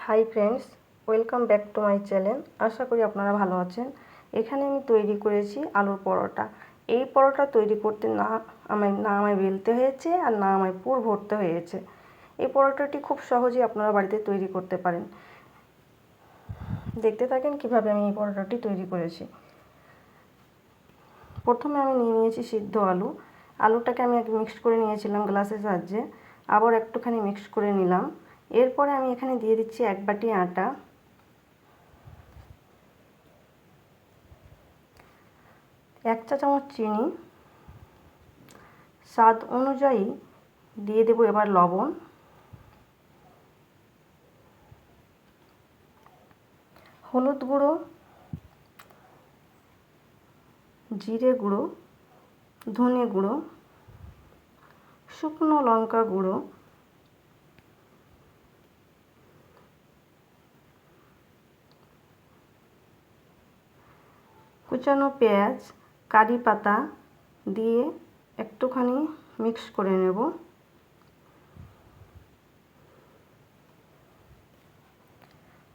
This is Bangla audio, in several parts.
High friends, welcome back to my channel. আশা করি আপনারা ভালো আছেন। এখানে আমি তৈরি করেছি আলুর পরোটা। এই পরোটা তৈরি করতে আমায় বেলতে হয়েছে আর না আমায় পুর ভরতে হয়েছে। এই পরোটাটি খুব সহজেই আপনারা বাড়িতে তৈরি করতে পারেন। দেখতে থাকেন কিভাবে আমি এই পরোটাটি তৈরি করেছি। প্রথমে আমি নিয়ে নিয়েছি সিদ্ধ আলু। আলুটাকে আমি আগে মিক্সড করে নিয়েছিলাম গ্লাসের সাহায্যে, আবার একটুখানি মিক্স করে নিলাম। এরপরে আমি এখানে দিয়ে দিচ্ছি 1 বাটি আটা, 1 চা চামচ চিনি, স্বাদ অনুযায়ী দিয়ে দেব এবার লবণ, হলুদ গুঁড়ো, জিরে গুঁড়ো, ধনে গুঁড়ো, শুকনো লঙ্কা গুঁড়ো, কুচানো পেঁয়াজ, কারি পাতা দিয়ে একটুখানি মিক্স করে নেব।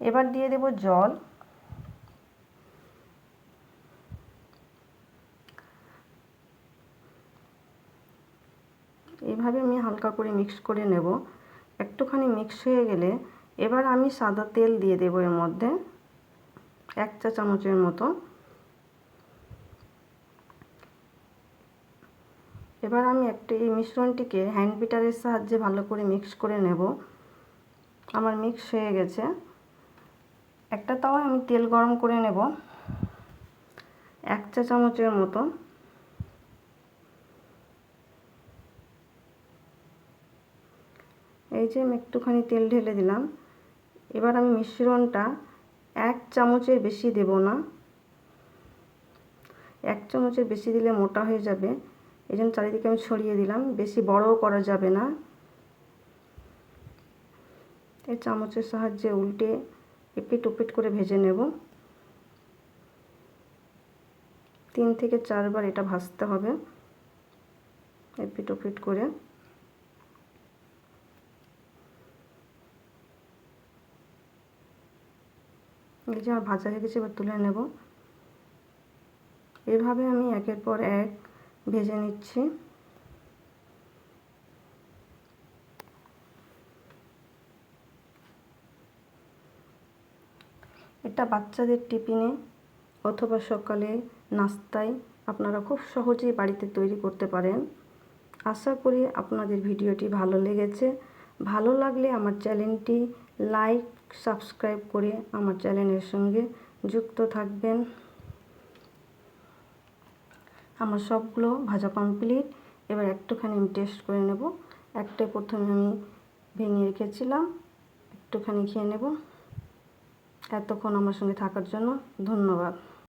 এবার দিয়ে দেব জল। এইভাবে আমি হালকা করে মিক্স করে নেব। একটুখানি মিক্স হয়ে গেলে এবার আমি সাদা তেল দিয়ে দেব এর মধ্যে 1 চা চামচের মতো। এবার আমি এই মিশ্রণটিকে হ্যান্ড বিটারের সাহায্যে ভালো করে মিক্স করে নেব। আমার মিক্স হয়ে গেছে। একটা তাওয়ায় আমি তেল গরম করে নেব 1 চা চামচের মতো। এই যে আমি একটুখানি তেল ঢেলে দিলাম। এবার আমি মিশ্রণটা 1 চামচের বেশি দেব না। 1 চামচের বেশি দিলে মোটা হয়ে যাবে, এই জন্য চারিদিকে আমি ছড়িয়ে দিলাম। বেশি বড়ও করা যাবে না। এই চামচের সাহায্যে উল্টে এপিট ওপিট করে ভেজে নেব। 3 থেকে 4 বার এটা ভাজতে হবে এপিট ওপিট করে। এই যে আমার ভাজা হয়ে গেছে, এবার তুলে নেব। এভাবে আমি একের পর এক ভেজে নিচ্ছি। এটা বাচ্চাদের টিফিনে অথবা সকালে নাস্তায় আপনারা খুব সহজেই বাড়িতে তৈরি করতে পারেন। আশা করি আপনাদের ভিডিওটি ভালো লেগেছে। ভালো লাগলে আমার চ্যানেলটি লাইক সাবস্ক্রাইব করে আমার চ্যানেলের সঙ্গে যুক্ত থাকবেন। আমার সবগুলো ভাজা কমপ্লিট। এবার একটুখানি আমি টেস্ট করে নেব। একটা প্রথমে আমি ভেঙে রেখেছিলাম, একটুখানি খেয়ে নেব। এতক্ষণ আমার সঙ্গে থাকার জন্য ধন্যবাদ।